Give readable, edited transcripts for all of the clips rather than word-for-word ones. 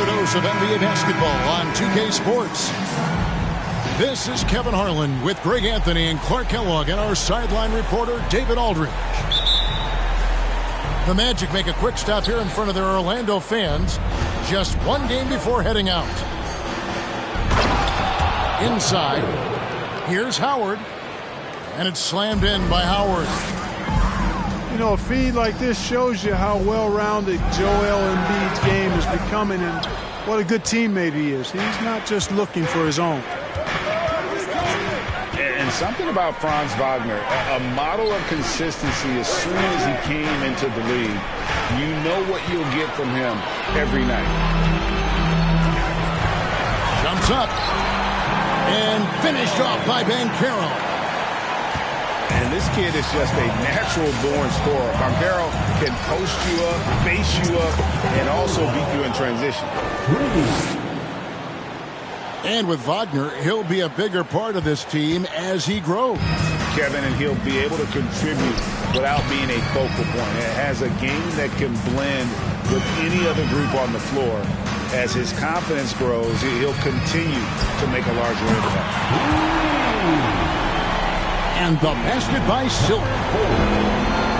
Another dose of NBA basketball on 2K Sports. This is Kevin Harlan with Greg Anthony and Clark Kellogg and our sideline reporter David Aldridge. The Magic make a quick stop here in front of their Orlando fans just one game before heading out. Inside, here's Howard, and it's slammed in by Howard. You know, a feed like this shows you how well-rounded Joel Embiid's game is becoming and what a good teammate he is. He's not just looking for his own. And something about Franz Wagner, a model of consistency. As soon as he came into the league, you know what you'll get from him every night. Jumps up and finished off by Banchero. And this kid is just a natural-born scorer. Banchero can post you up, face you up, and also beat you in transition. And with Wagner, he'll be a bigger part of this team as he grows. Kevin, and he'll be able to contribute without being a focal point. It has a game that can blend with any other group on the floor. As his confidence grows, he'll continue to make a larger impact. And the basket by Silk.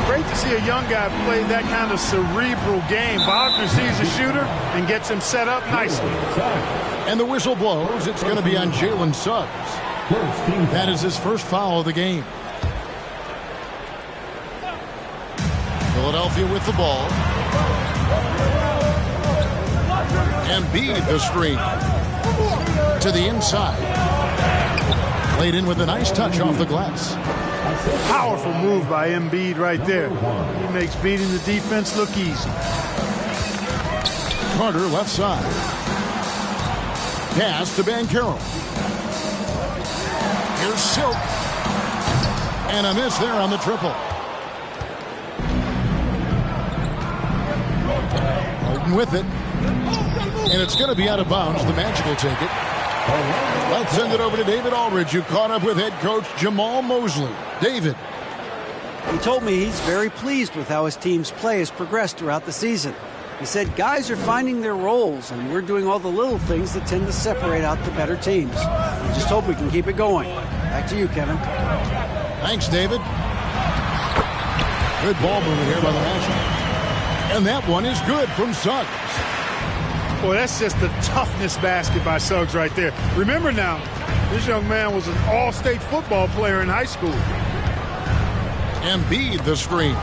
Great to see a young guy play that kind of cerebral game. Wagner sees a shooter and gets him set up nicely. And the whistle blows. It's going to be on Jalen Suggs. That is his first foul of the game. Philadelphia with the ball. Embiid the screen. To the inside. Played in with a nice touch off the glass. Powerful move by Embiid right there. He makes beating the defense look easy. Carter left side. Pass to Banchero. Here's Silk. And a miss there on the triple. Harden with it. And it's going to be out of bounds. The Magic will take it. Let's send it over to David Aldridge, who caught up with head coach Jamal Mosley. David. He told me he's very pleased with how his team's play has progressed throughout the season. He said guys are finding their roles, and we're doing all the little things that tend to separate out the better teams. I just hope we can keep it going. Back to you, Kevin. Thanks, David. Good ball movement here by the Magic. And that one is good from Suggs. Boy, that's just the toughness basket by Suggs right there. Remember now, this young man was an all-state football player in high school. Embiid the screen.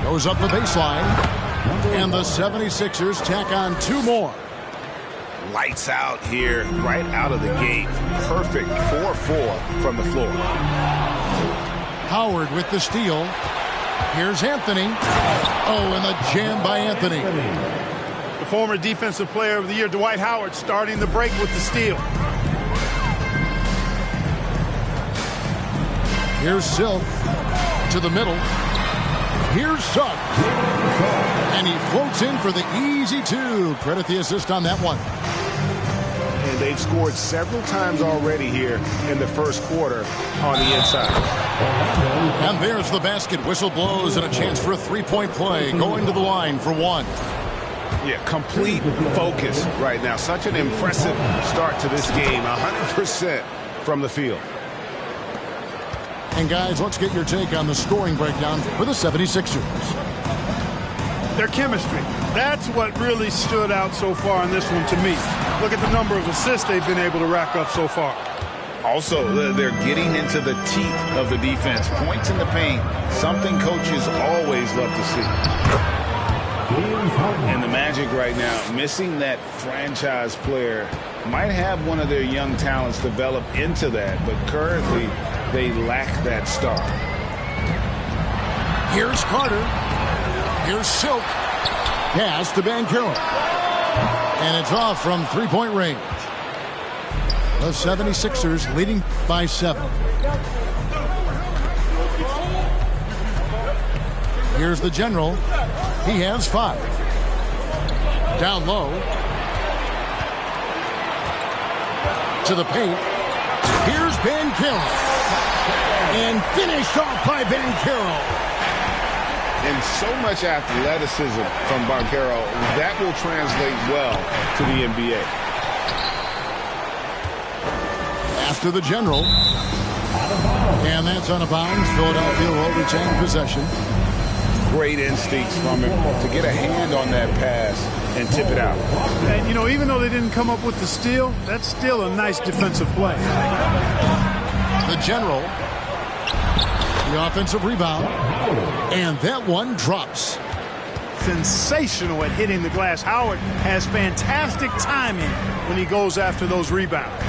Goes up the baseline. And the 76ers tack on two more. Lights out here, right out of the gate. Perfect 4-4 from the floor. Howard with the steal. Here's Anthony. Oh, and the jam by Anthony. The former Defensive Player of the Year, Dwight Howard, starting the break with the steal. Here's Silk to the middle. Here's Suggs. And he floats in for the easy two. Credit the assist on that one. And they've scored several times already here in the first quarter on the inside. And there's the basket. Whistle blows and a chance for a three-point play. Going to the line for one. Yeah, complete focus right now. Such an impressive start to this game. 100% from the field. And guys, let's get your take on the scoring breakdown for the 76ers. Their chemistry. That's what really stood out so far in this one to me. Look at the number of assists they've been able to rack up so far. Also, they're getting into the teeth of the defense. Points in the paint, something coaches always love to see. And the Magic right now, missing that franchise player, might have one of their young talents develop into that, but currently they lack that star. Here's Carter. Here's Silk. Pass to Banchero. And it's off from three-point range. The 76ers leading by 7. Here's the general. He has 5. Down low. To the paint. Here's Banchero. And finished off by Banchero. and so much athleticism from Banchero. That will translate well to the NBA. Pass to the general. And that's out of bounds. Philadelphia will retain possession. Great instincts from him to get a hand on that pass and tip it out. And, you know, even though they didn't come up with the steal, that's still a nice defensive play. The general. The offensive rebound. And that one drops. Sensational at hitting the glass. Howard has fantastic timing when he goes after those rebounds.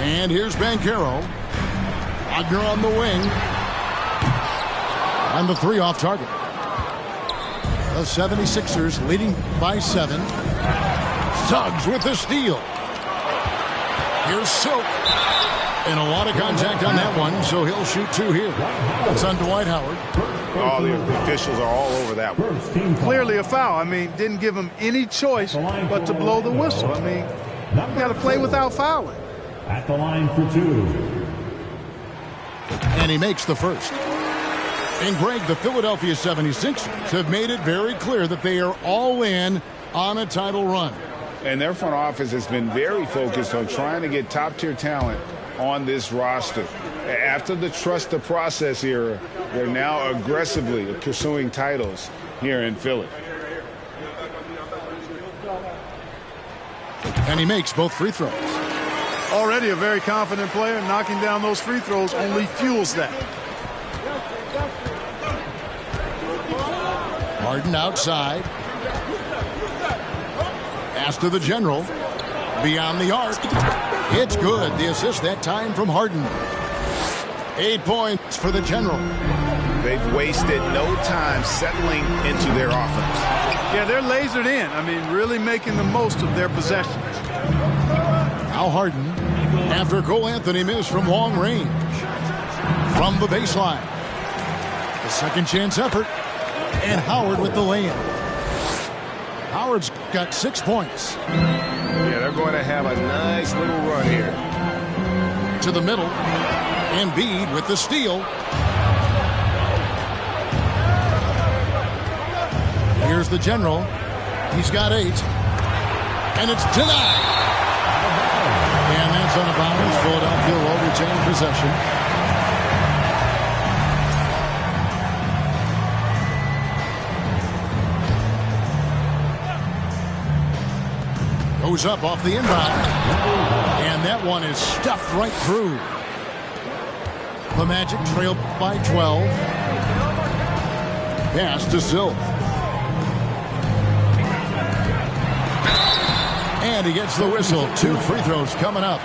And here's Banchero. Wagner on the wing. And the three off target. The 76ers leading by 7. Suggs with the steal. Here's Silk. And a lot of contact on that one, so he'll shoot 2 here. That's on Dwight Howard. All the officials are all over that one. Clearly a foul. I mean, didn't give him any choice but to blow the whistle. I mean, you got to play without fouling. At the line for 2. And he makes the first. And Greg, the Philadelphia 76ers have made it very clear that they are all in on a title run. And their front office has been very focused on trying to get top-tier talent on this roster. After the trust the process era, they're now aggressively pursuing titles here in Philly. And he makes both free throws. Already a very confident player. Knocking down those free throws only fuels that. Harden outside. Pass to the general. Beyond the arc. It's good. The assist that time from Harden. 8 points for the general. They've wasted no time settling into their offense. Yeah, they're lasered in. I mean, really making the most of their possessions. Now Harden, after Cole Anthony missed from long range. From the baseline. The second chance effort. And Howard with the lay-in. Howard's got 6 points. Yeah, they're going to have a nice little run here. To the middle. Embiid with the steal. Here's the general. He's got 8. And it's denied. And that's on a bounce. Philadelphia will retain possession. Goes up off the inbound. And that one is stuffed right through. The Magic trail by 12. Pass to Silk. And he gets the whistle. 2 free throws coming up.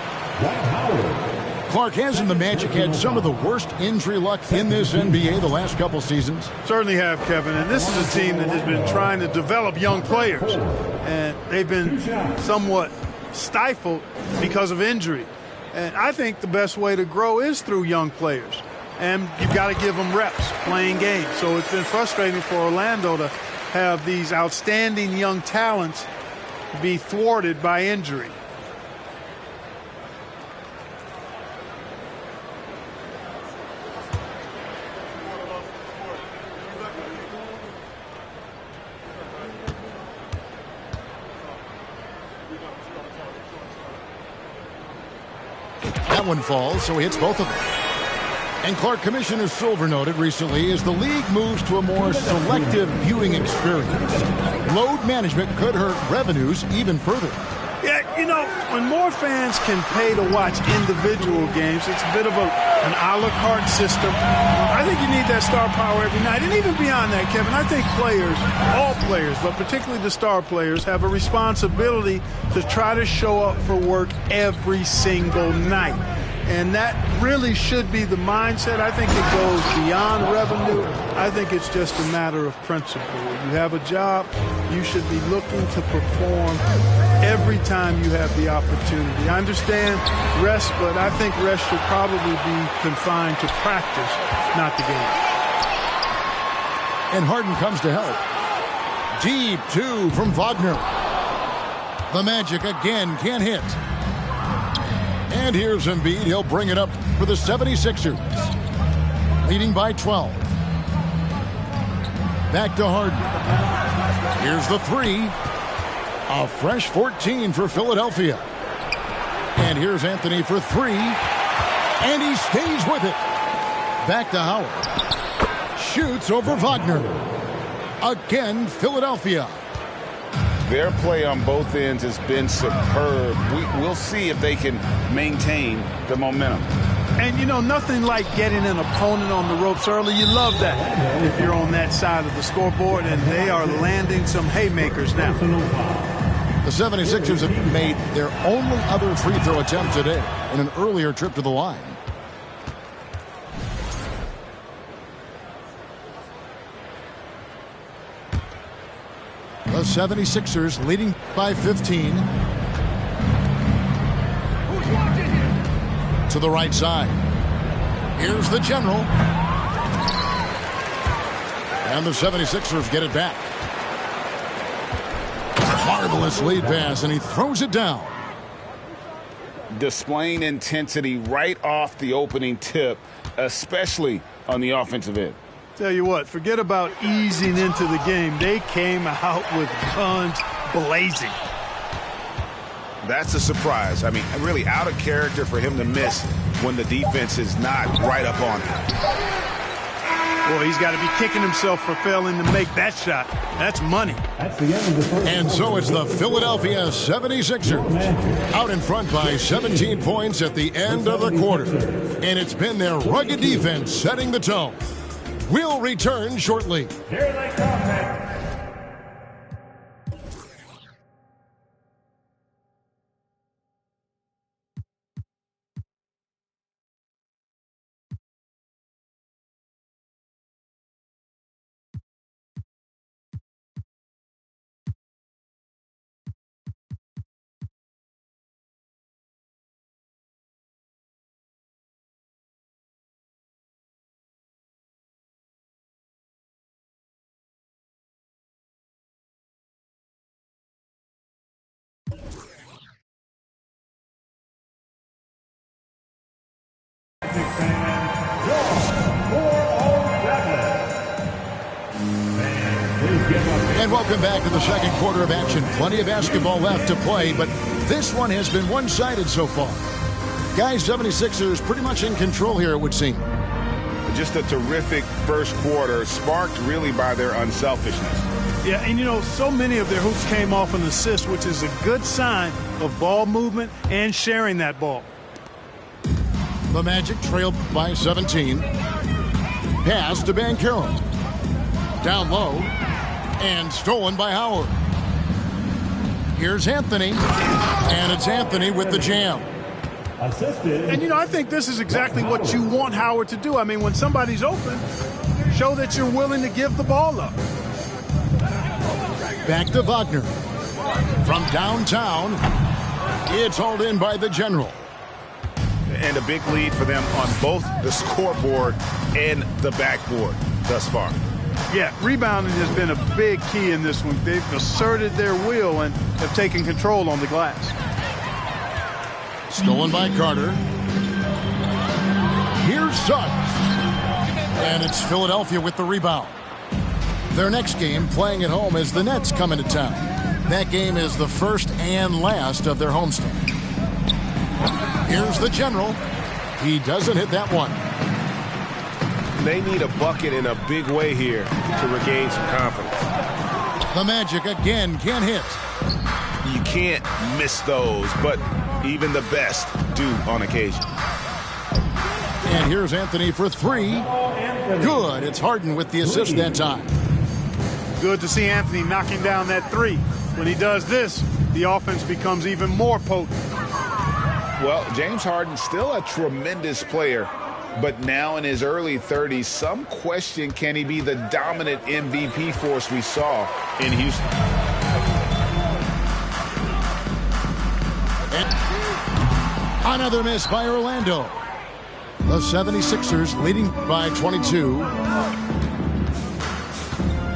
Clark, hasn't the Magic had some of the worst injury luck in this NBA the last couple seasons? Certainly have, Kevin. And this is a team that has been trying to develop young players. And they've been somewhat stifled because of injury. And I think the best way to grow is through young players. And you've got to give them reps, playing games. So it's been frustrating for Orlando to have these outstanding young talents be thwarted by injury. That one falls, so he hits both of them. And Clark, Commissioner Silver noted recently, as the league moves to a more selective viewing experience, load management could hurt revenues even further. Yeah, you know, when more fans can pay to watch individual games, it's a bit of an a la carte system. I think you need that star power every night. And even beyond that, Kevin, I think players, all players, but particularly the star players, have a responsibility to try to show up for work every single night. And that really should be the mindset. I think it goes beyond revenue. I think it's just a matter of principle. When you have a job, you should be looking to perform every time you have the opportunity. I understand rest, but I think rest should probably be confined to practice, not the game. And Harden comes to help. Deep 2 from Wagner. The Magic again can't hit. And here's Embiid. He'll bring it up for the 76ers, leading by 12. Back to Harden. Here's the three. A fresh 14 for Philadelphia. And here's Anthony for three. And he stays with it. Back to Howard. Shoots over Wagner. Again, Philadelphia. Their play on both ends has been superb. We'll see if they can maintain the momentum. And, you know, nothing like getting an opponent on the ropes early. You love that if you're on that side of the scoreboard, and they are landing some haymakers now. The 76ers have made their only other free throw attempt today in an earlier trip to the line. The 76ers leading by 15. To the right side. Here's the general. And the 76ers get it back. Marvelous lead pass, and he throws it down. Displaying intensity right off the opening tip, especially on the offensive end. Tell you what, forget about easing into the game. They came out with guns blazing. That's a surprise. I mean, really out of character for him to miss when the defense is not right up on him. Boy, he's got to be kicking himself for failing to make that shot. That's money. That's the end of the first. And so it's the Philadelphia 76ers out in front by 17 points at the end of the quarter. And it's been their rugged defense setting the tone. We'll return shortly. Here they come. And welcome back to the second quarter of action. Plenty of basketball left to play, but this one has been one-sided so far. Guys, 76ers pretty much in control here, it would seem. Just a terrific first quarter, sparked really by their unselfishness. Yeah, and you know, so many of their hoops came off an assist, which is a good sign of ball movement and sharing that ball. The Magic trailed by 17. Pass to Banchero. Down low. And stolen by Howard. Here's Anthony. And it's Anthony with the jam. Assisted. And, you know, I think this is exactly what you want Howard to do. I mean, when somebody's open, show that you're willing to give the ball up. Back to Wagner. From downtown, it's hauled in by the general. And a big lead for them on both the scoreboard and the backboard thus far. Yeah, rebounding has been a big key in this one. They've asserted their will and have taken control on the glass. Stolen by Carter. Here's Suggs. And it's Philadelphia with the rebound. Their next game, playing at home, as the Nets come into town. That game is the first and last of their homestand. Here's the general. He doesn't hit that one. They need a bucket in a big way here to regain some confidence. The Magic again can't hit. You can't miss those, but even the best do on occasion. And here's Anthony for three. Good. It's Harden with the assist that time. Good to see Anthony knocking down that three. When he does this, the offense becomes even more potent. Well, James Harden still a tremendous player, but now in his early 30s, some question, can he be the dominant MVP force we saw in Houston? And another miss by Orlando. The 76ers leading by 22.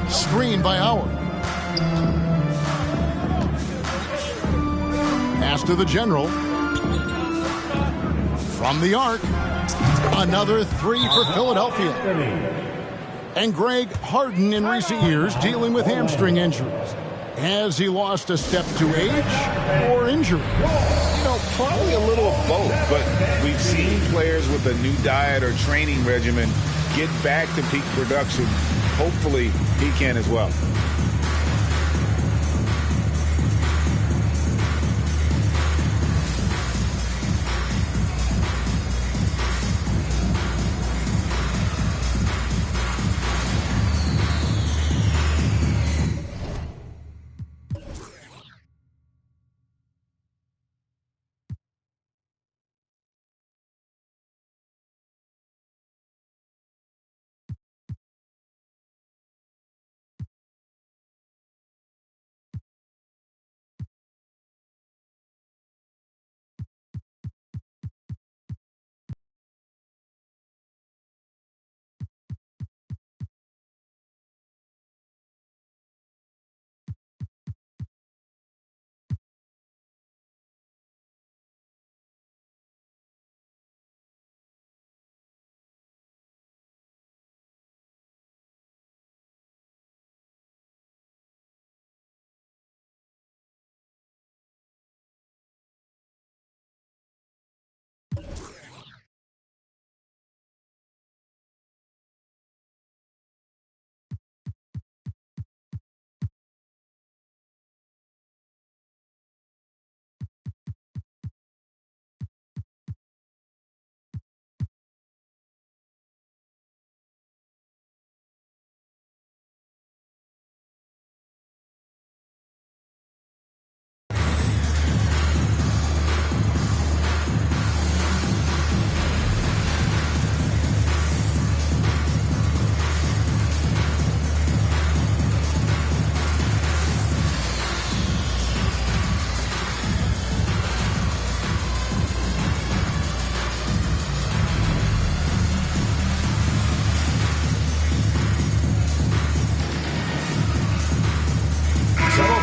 Screen by Howard. Pass to the general. From the arc. Another three for Philadelphia. And Greg Harden in recent years dealing with hamstring injuries. Has he lost a step to age or injury? You know, probably a little of both, but we've seen players with a new diet or training regimen get back to peak production. Hopefully, he can as well.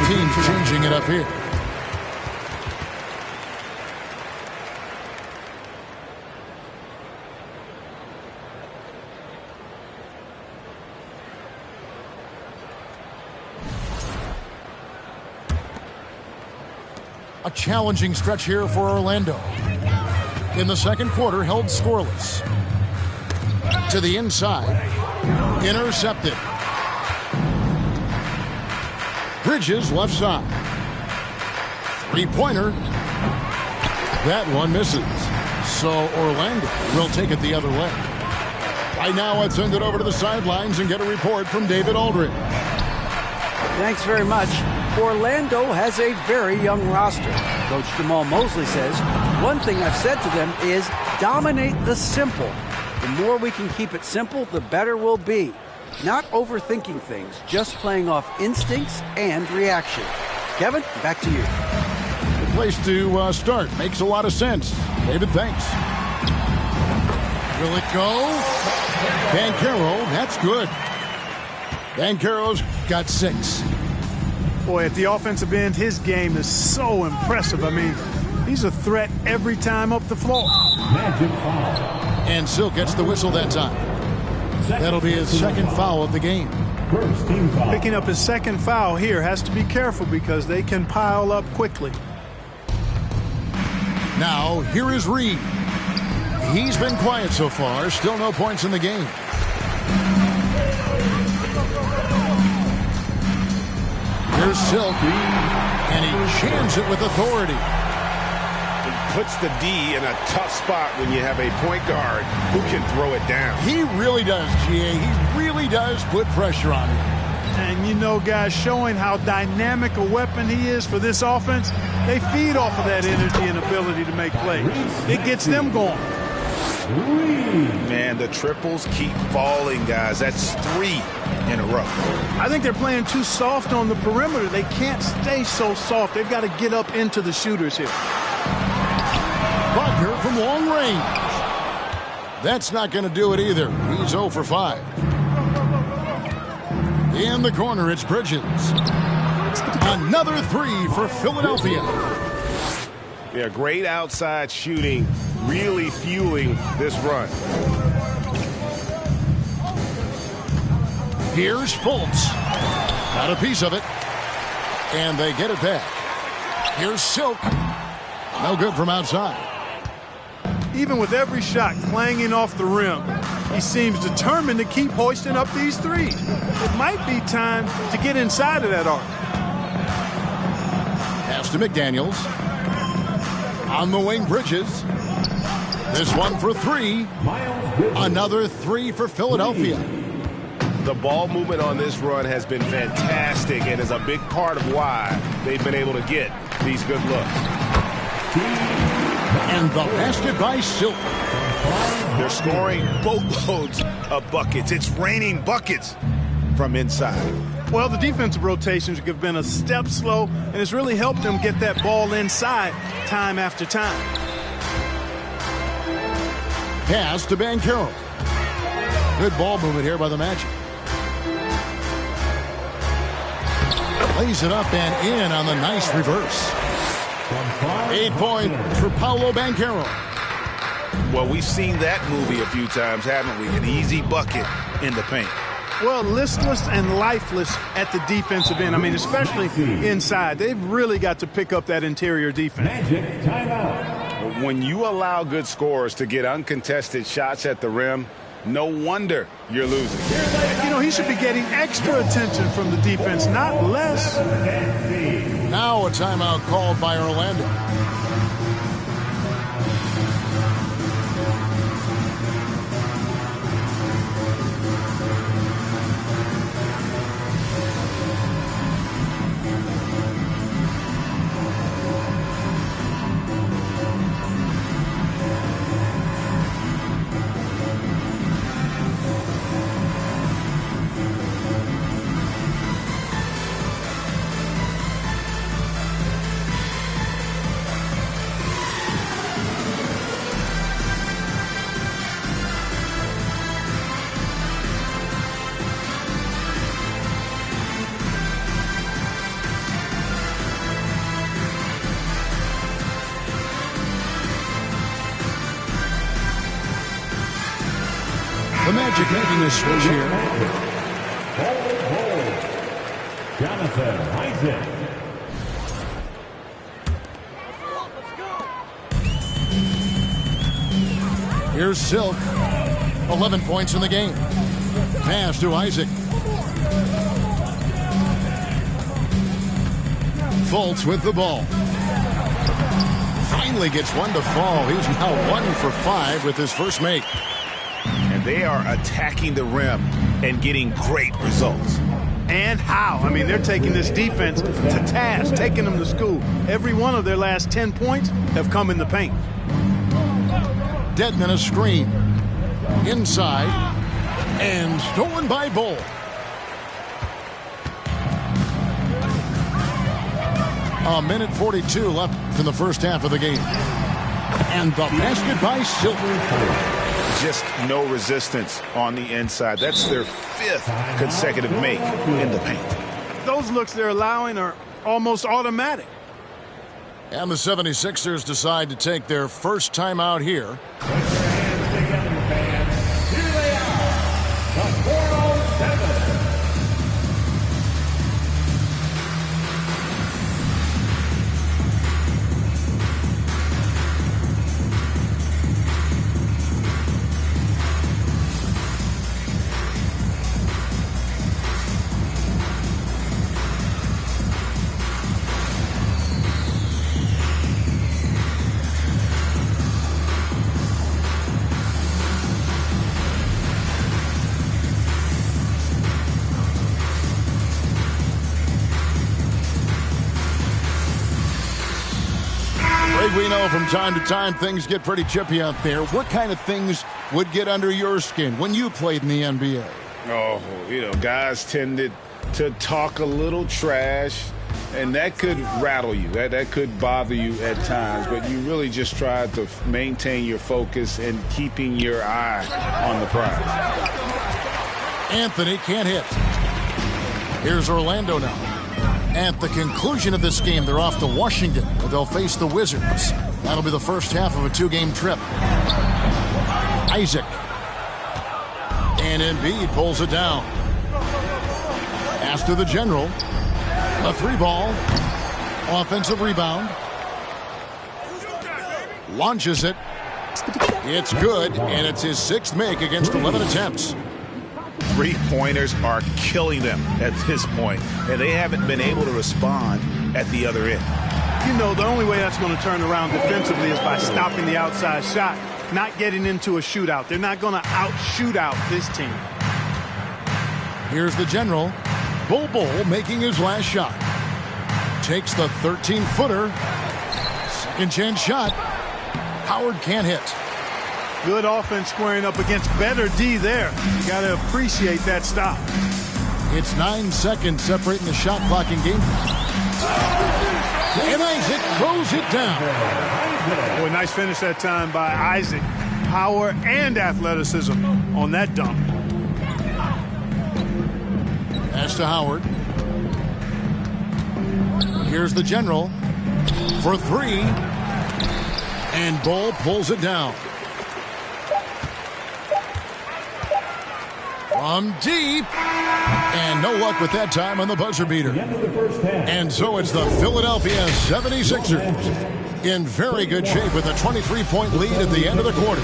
Teams changing it up here. A challenging stretch here for Orlando. In the second quarter, held scoreless. To the inside. Intercepted. Bridges left side. Three-pointer. That one misses. So Orlando will take it the other way. Right now, let's send it over to the sidelines and get a report from David Aldridge. Thanks very much. Orlando has a very young roster. Coach Jamal Mosley says, one thing I've said to them is dominate the simple. The more we can keep it simple, the better we'll be. Not overthinking things, just playing off instincts and reaction. Kevin, back to you. Good place to start. Makes a lot of sense. David, thanks. Will it go? Banchero, that's good. Banchero's got 6. Boy, at the offensive end, his game is so impressive. I mean, he's a threat every time up the floor. Magic foul. And Silk gets the whistle that time. That'll be his second foul of the game. First team foul. Picking up his second foul here, has to be careful because they can pile up quickly. Now, here is Reed. He's been quiet so far. Still no points in the game. Here's Silk. And he jams it with authority. Puts the D in a tough spot when you have a point guard who can throw it down. He really does, GA. He really does put pressure on him. And you know, guys, showing how dynamic a weapon he is for this offense, they feed off of that energy and ability to make plays. It gets them going. Man, the triples keep falling, guys. That's 3 in a row. I think they're playing too soft on the perimeter. They can't stay so soft. They've got to get up into the shooters here. Wagner from long range. That's not going to do it either. He's 0 for 5. In the corner, it's Bridges. Another 3 for Philadelphia. Yeah, great outside shooting. really fueling this run. Here's Fultz. Got a piece of it. And they get it back. Here's Silk. No good from outside. Even with every shot clanging off the rim, he seems determined to keep hoisting up these threes. It might be time to get inside of that arc. Pass to McDaniels. On the wing, Bridges. This one for three. Another three for Philadelphia. The ball movement on this run has been fantastic and is a big part of why they've been able to get these good looks. And the basket by Silk. They're scoring boatloads of buckets. It's raining buckets from inside. Well, the defensive rotations have been a step slow, and it's really helped them get that ball inside time after time. Pass to Banchero. Good ball movement here by the Magic. Lays it up and in on the nice reverse. 8-point for Paolo Banchero. Well, we've seen that movie a few times, haven't we? An easy bucket in the paint. Well, listless and lifeless at the defensive end. I mean, especially inside. They've really got to pick up that interior defense. Magic timeout. When you allow good scorers to get uncontested shots at the rim, no wonder you're losing. You know, he should be getting extra attention from the defense, not less. Now a timeout called by Orlando. The Magic making a switch here. Jonathan Isaac. Here's Silk. 11 points in the game. Pass to Isaac. Fultz with the ball. Finally gets one to fall. He's now 1 for 5 with his first make. And they are attacking the rim and getting great results. And how? I mean, they're taking this defense to task, taking them to school. Every one of their last 10 points have come in the paint. Dedmon a screen. Inside. And stolen by Bull. A minute 42 left in the first half of the game. And the basket by Silver. Just no resistance on the inside. That's their 5th consecutive make in the paint. Those looks they're allowing are almost automatic. And the 76ers decide to take their first time out here. Put your hands together, fans. Here they are, the 407. We know from time to time things get pretty chippy out there. What kind of things would get under your skin when you played in the NBA? Oh, you know, guys tended to talk a little trash, and that could rattle you. That could bother you at times, but you really just tried to maintain your focus and keeping your eye on the prize. Anthony can't hit. Here's Orlando now. At the conclusion of this game, they're off to Washington, where they'll face the Wizards. That'll be the first half of a 2-game trip. Isaac. And Embiid pulls it down. Pass to the general. A 3-ball. Offensive rebound. Launches it. It's good, and it's his 6th make against 11 attempts. 3-pointers are killing them at this point, and they haven't been able to respond at the other end. You know, the only way that's going to turn around defensively is by stopping the outside shot, not getting into a shootout. They're not going to out-shoot out this team. Here's the general. Bol making his last shot. Takes the 13-footer. Second chance shot. Howard can't hit. Good offense squaring up against better D there. You got to appreciate that stop. It's 9 seconds separating the shot clock in game. And Isaac throws it down. Boy, nice finish that time by Isaac. Power and athleticism on that dunk. Pass to Howard. Here's the general for 3. And Bol pulls it down. From deep. And no luck with that time on the buzzer beater. And so it's the Philadelphia 76ers in very good shape with a 23-point lead at the end of the quarter.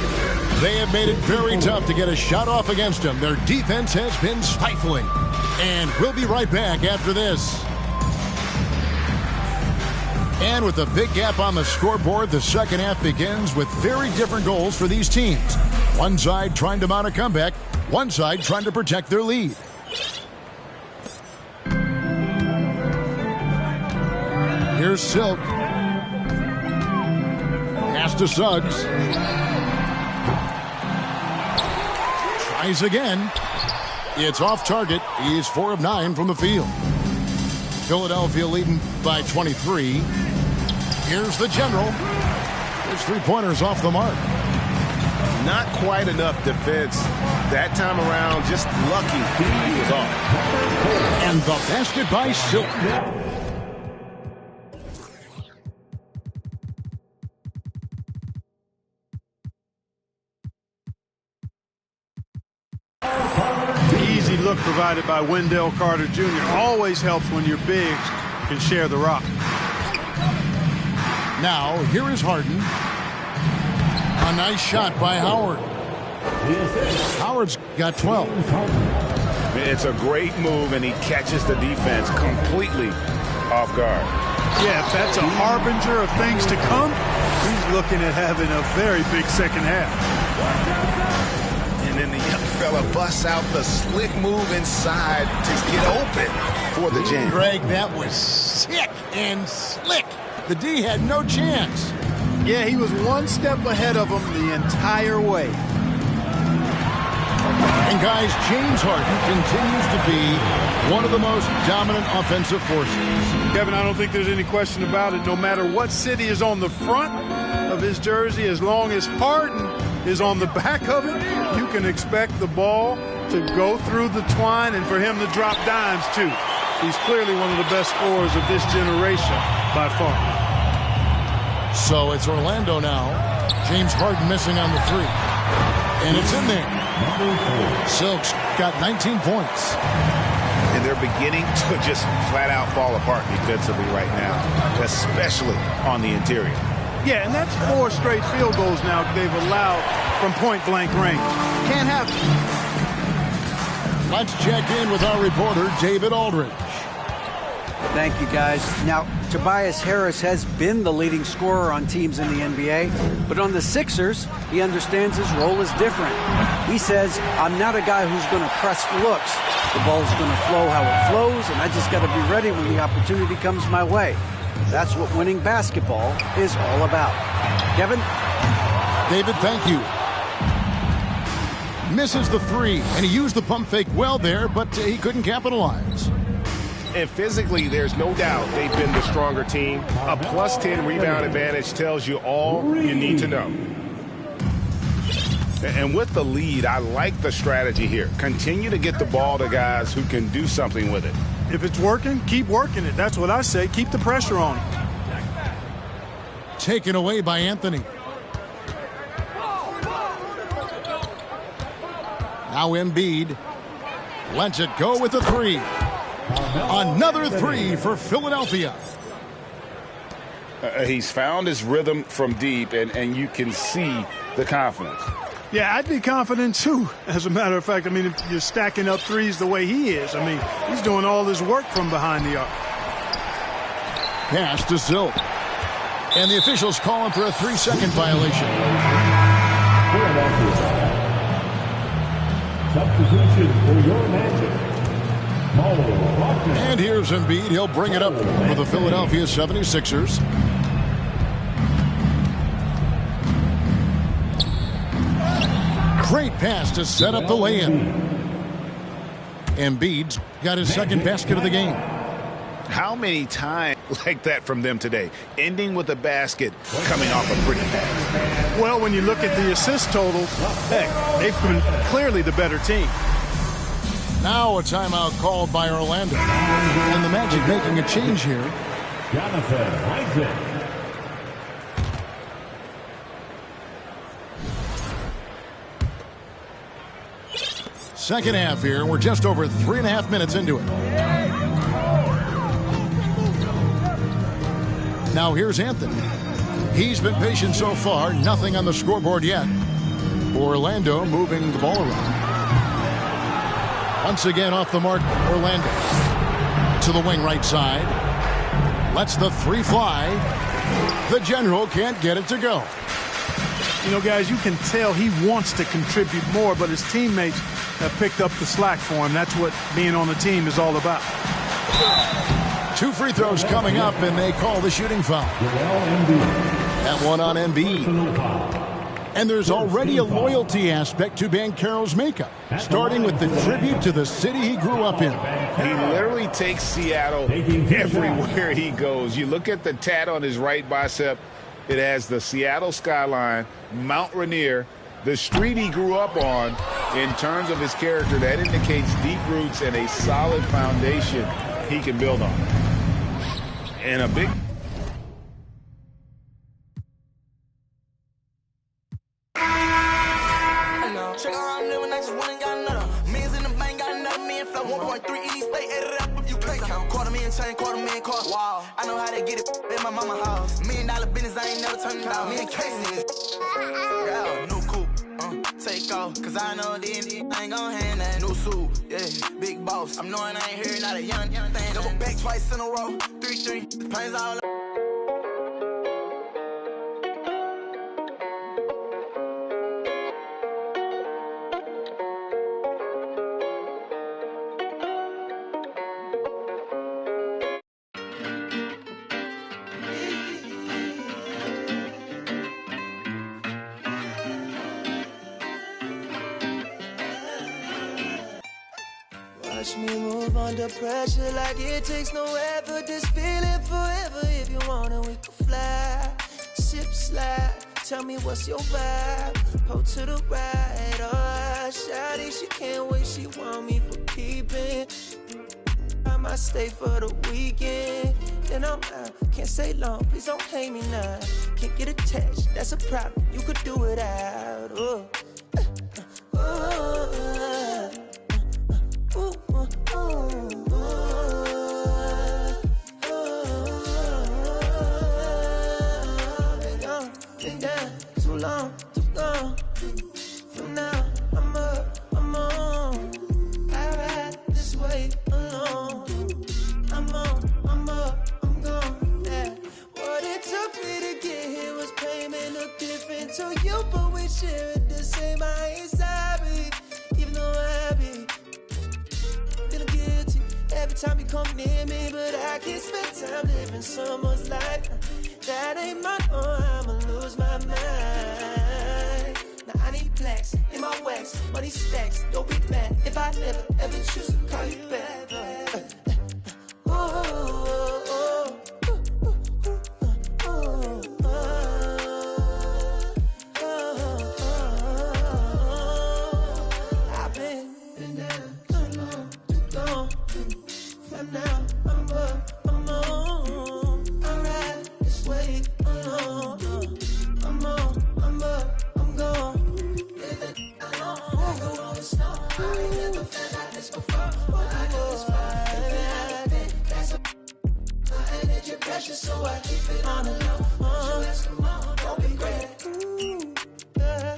They have made it very tough to get a shot off against them. Their defense has been stifling. And we'll be right back after this. And with a big gap on the scoreboard, the second half begins with very different goals for these teams. One side trying to mount a comeback, one side trying to protect their lead. Here's Silk. Pass to Suggs. Tries again. It's off target. He's 4 of 9 from the field. Philadelphia leading by 23. Here's the general. His 3-pointers off the mark. Not quite enough defense that time around. Just lucky he was off. And the basket by Silk. Easy look provided by Wendell Carter Jr. Always helps when your bigs can share the rock. Now, here is Harden. A nice shot by Howard. Howard's got 12. It's a great move, and he catches the defense completely off guard. Yeah, if that's a harbinger of things to come, he's looking at having a very big second half. And then the young fella busts out the slick move inside to get open for the jam. Greg, that was sick and slick. The D had no chance. Yeah, he was one step ahead of him the entire way. And guys, James Harden continues to be one of the most dominant offensive forces. Kevin, I don't think there's any question about it. No matter what city is on the front of his jersey, as long as Harden is on the back of it, you can expect the ball to go through the twine and for him to drop dimes too. He's clearly one of the best scorers of this generation by far. So it's Orlando now. James Harden missing on the 3. And it's in there. Silk's got 19 points. And they're beginning to just flat out fall apart defensively right now, especially on the interior. Yeah, and that's 4 straight field goals now they've allowed from point-blank range. Can't happen. Let's check in with our reporter, David Aldridge. Thank you, guys. Now, Tobias Harris has been the leading scorer on teams in the NBA, but on the Sixers, he understands his role is different. He says, I'm not a guy who's going to press for looks. The ball's going to flow how it flows, and I just got to be ready when the opportunity comes my way. That's what winning basketball is all about. Kevin? David, thank you. Misses the 3, and he used the pump fake well there, but he couldn't capitalize. And physically, there's no doubt they've been the stronger team. A plus 10 rebound advantage tells you all you need to know. And with the lead, I like the strategy here. Continue to get the ball to guys who can do something with it. If it's working, keep working it. That's what I say. Keep the pressure on him. Taken away by Anthony. Now Embiid lets it go with the three. Another three for Philadelphia. He's found his rhythm from deep, and you can see the confidence. Yeah, I'd be confident too. As a matter of fact, I mean, if you're stacking up threes the way he is, I mean, he's doing all his work from behind the arc. Pass to Silk. And the officials call him for a 3-second violation. Substitution for your Magic. And here's Embiid. He'll bring it up for the Philadelphia 76ers. Great pass to set up the lay-in. Embiid's got his second basket of the game. How many times like that from them today? Ending with a basket, coming off a pretty pass. Well, when you look at the assist totals, heck, they've been clearly the better team. Now a timeout called by Orlando. And the Magic making a change here. Jonathan Isaac. Second half here. We're just over 3.5 minutes into it. Now here's Anthony. He's been patient so far. Nothing on the scoreboard yet. Orlando moving the ball around. Once again off the mark, Orlando. To the wing right side. Lets the three fly. The General can't get it to go. You know, guys, you can tell he wants to contribute more, but his teammates have picked up the slack for him. That's what being on the team is all about. 2 free throws coming up, and they call the shooting foul. That one on Embiid. And there's already a loyalty aspect to Banchero's makeup, starting with the tribute to the city he grew up in. He literally takes Seattle everywhere he goes. You look at the tat on his right bicep. It has the Seattle skyline, Mount Rainier, the street he grew up on. In terms of his character, that indicates deep roots and a solid foundation he can build on. And a big... Check around there when I just went and got another. Millions in the bank, got another million flow. 1.3 in each state, add it up if you can't count. $250,000 chain, $250,000 car. Wow, I know how to get it in my mama house. $1 million business, I ain't never turned down. Me and Casey, yeah, new coupe, take off. Cause I know these ain't gon' hand that new suit. Yeah, big boss. I'm knowing I ain't hearing not a young thing. Double back twice in a row, 3-3. The pain's all up. Watch me move under pressure like it takes no effort. This feeling forever. If you want it, we can fly. Sip, slide. Tell me what's your vibe. Pull to the right. Oh, shawty, she can't wait. She want me for keeping. I might stay for the weekend. Then I'm out. Can't stay long. Please don't hate me now. Can't get attached. That's a problem. You could do it out. Oh. Been down too long, too long. For now, I'm up, I'm on. I ride this way alone. I'm on, I'm up, I'm gone. Yeah. What it took me to get here was pain, may look different to you, but we share it the same. I ain't sorry, even though I be feeling guilty every time you come near me, but I can't spend time living someone's life. That ain't my own, I'ma lose my mind. Now I need plaques in my wax, money stacks, don't be mad if I never ever choose to call you back. I've been down too long, too gone. From now I'm up, I'm on. I ride this way alone. I'm on, I'm up, I'm gone. Leave it alone. I go on the snow. I ain't never felt like this before. I do this for that's a energy pressure, so I keep it on the low. Just come on, don't be great. Yeah, yeah.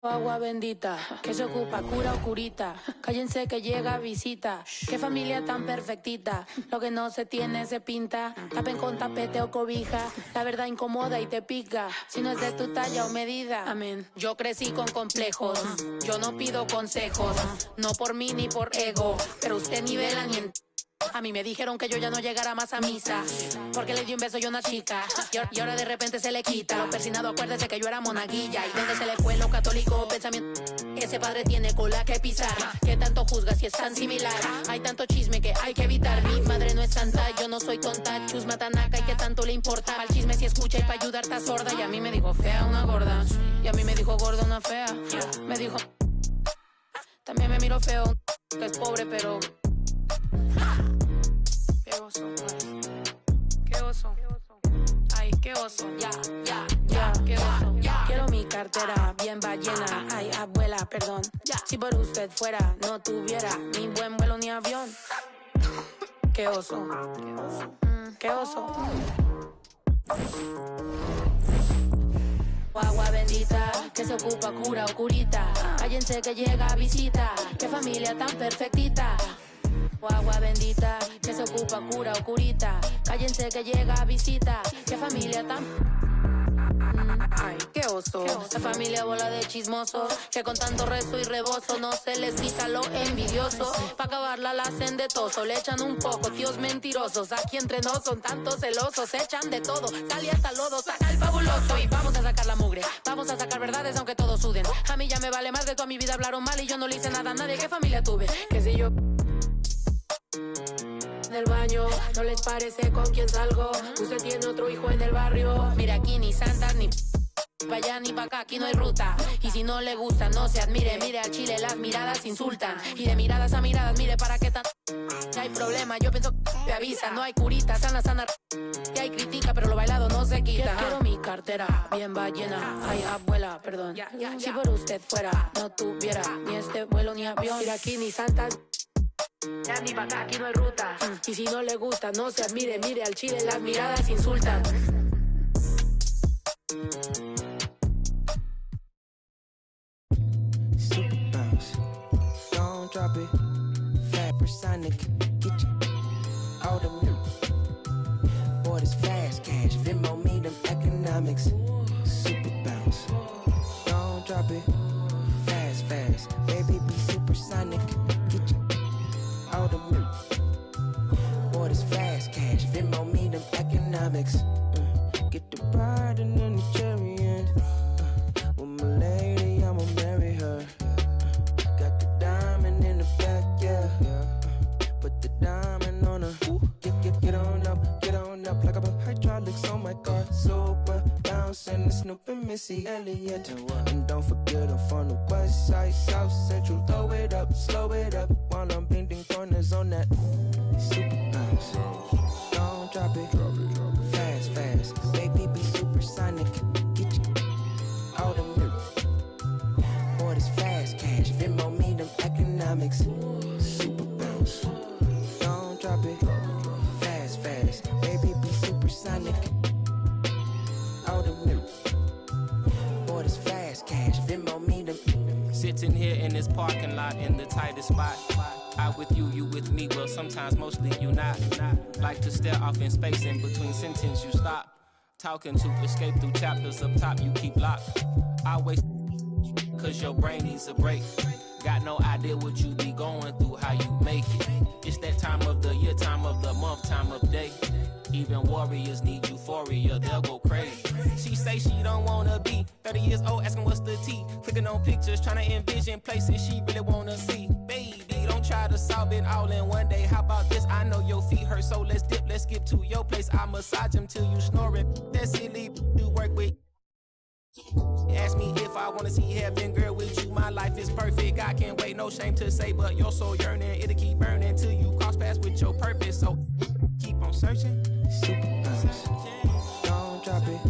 Agua bendita, que se ocupa, cura o curita. Cállense que llega visita. Qué familia tan perfectita. Lo que no se tiene se pinta. Tapen con tapete o cobija. La verdad incomoda y te pica. Si no es de tu talla o medida. Amén. Yo crecí con complejos. Yo no pido consejos. No por mí ni por ego. Pero usted nivela ni en... A mí me dijeron que yo ya no llegara más a misa porque le di un beso yo a una chica y ahora de repente se le quita. Lo persinado, acuérdese que yo era monaguilla. ¿Y dónde se le fue lo católico? Pensamiento. Ese padre tiene cola que pisar. ¿Qué tanto juzga si es tan similar? Hay tanto chisme que hay que evitar. Mi madre no es santa, yo no soy tonta. Chusma tanaca y qué tanto le importa. Al chisme si escucha y para ayudar está sorda. Y a mí me dijo fea una gorda. Y a mí me dijo gorda una fea. Me dijo... También me miro feo, que es pobre pero... Qué oso, ay. Qué oso. Ay, qué oso. Ya, qué oso. Quiero mi cartera bien ballena. Ay, abuela, perdón. Si por usted fuera, no tuviera ni buen vuelo ni avión. Qué oso. Qué oso. Agua bendita, que se ocupa, cura o curita. Cállense que llega visita. Qué familia tan perfectita. Agua bendita, que se ocupa, cura o curita. Cállense que llega visita. Qué familia tan... Ay, qué oso. La familia bola de chismosos que con tanto rezo y rebozo no se les quita lo envidioso. Pa' acabarla la hacen de toso. Le echan un poco, tíos mentirosos. Aquí entre nos son tantos celosos. Echan de todo, sal y hasta lodo. Saca el fabuloso y vamos a sacar la mugre. Vamos a sacar verdades aunque todos suden. A mí ya me vale más de toda mi vida hablaron mal y yo no le hice nada a nadie. ¿Qué familia tuve? Que si yo... del baño, no les parece con quién salgo. Usted tiene otro hijo en el barrio. Mira, aquí ni santas ni pa' allá ni pa' acá, aquí no hay ruta. Y si no le gusta, no se admire. Mire al chile, las miradas insultan. Y de miradas a miradas, mire para qué tan... No hay problema, yo pienso que te avisa. No hay curita, sana, que hay critica, pero lo bailado no se quita. Quiero mi cartera bien ballena. Ay, abuela, perdón. Si por usted fuera, no tuviera ni este vuelo ni avión. Mira, aquí ni santas ya ni pa' acá, aquí no hay ruta. Y si no le gusta, no se admire. Mire al chile, las miradas insultan. Super bounce, don't drop it. Fabriconic, get you all the boy, this fast cash. Venmo me them economics. Super bounce, don't drop it. Fast, baby, be supersonic. Get you all the boy, this fast cash. Venmo me them economics. Get the bride and then the chariot. With my lady, I'ma marry her. Got the diamond in the back, yeah. Put the diamond on her. Get on up like a hydraulics on my car. Super bouncing the Snoop and Missy Elliott. And don't forget I'm from the west side, south central. Throw it up, slow it up while I'm bending corners on that super bounce. Don't drop it, fast, baby be supersonic. Get you all the boy, this fast cash. Venmo me them economics. Super bounce. Don't drop it, fast, baby be supersonic. All the boy, this fast cash. Venmo me them. Sitting here in this parking lot in the tightest spot. I with you, you with me, well sometimes mostly you not. Like to stare off in space, in between sentence you stop. Talking to escape through chapters up top you keep locked. I waste cause your brain needs a break. Got no idea what you be going through, how you make it. It's that time of the year, time of the month, time of day. Even warriors need euphoria, they'll go crazy. She say she don't wanna be 30 years old, asking what's the tea. Clicking on pictures, trying to envision places she really wanna see. Baby, don't try to solve it all in one day. How about this? I know your feet hurt, so let's dip, let's skip to your place. I massage them till you snoring. That silly you work with. Ask me if I wanna see heaven, girl, with you. My life is perfect. I can't wait, no shame to say, but your soul yearning, it'll keep burning till you cross paths with your purpose. So keep on searching. Super bounce. Don't drop it.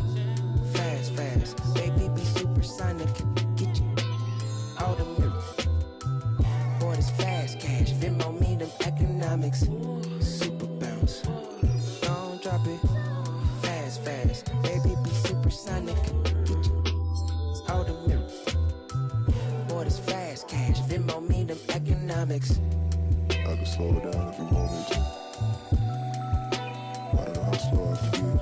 Fast, fast. Baby, be supersonic. Get you all the boy, this fast cash. Venmo me them economics. Super bounce. Don't drop it. Fast, fast. Baby, be supersonic. Get you all the boy, this fast cash. Venmo me them economics. I can slow it down if you want me to. I don't know how slow I can get.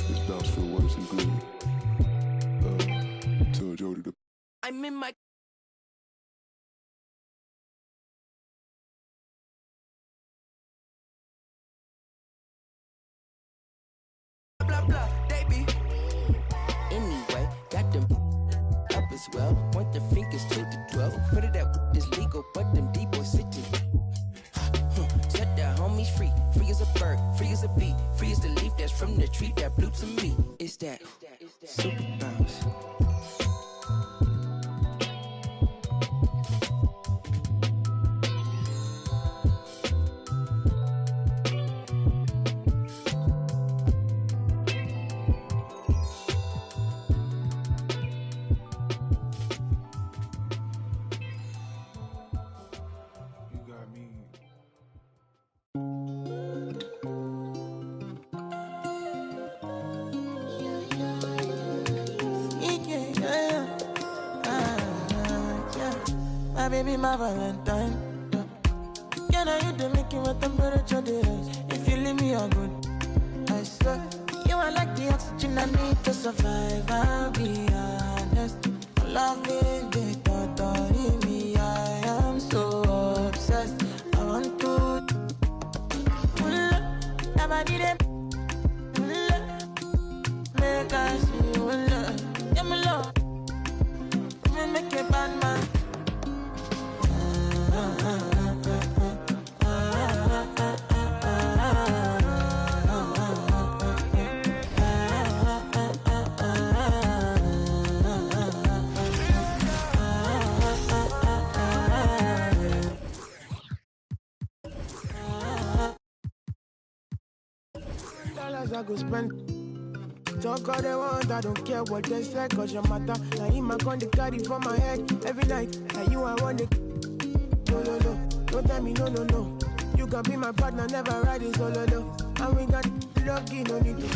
This bounce feel worse than good. Tell Jody to. I'm in my. Blah blah, they be. Anyway, got them up as well. Point the fingers to the 12. Put it out, this legal, but them D-boys sitting. Set the homies free. Free as a bird, free as a bee, free as the leaf that's from the tree that blew to me. It's that super bounce. Baby, my Valentine. Can I you to make you what temperature they rise? If you leave me a good, I swear. You are like the oxygen I need to survive. I'll be honest. Loving the thought of me, I am so obsessed. I want to never did it. Make us see you love. Yeah, my love. Me make a bad man. I go spend. Talk all they want, I don't care what they say, cause your matter. Now him I gonna carry for my head every night. And you I want it. No, no, no, don't tell me no, no, no. You can be my partner, never ride it solo, no. And we got lucky, no need to.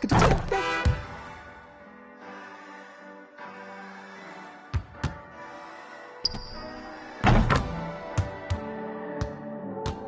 skitty.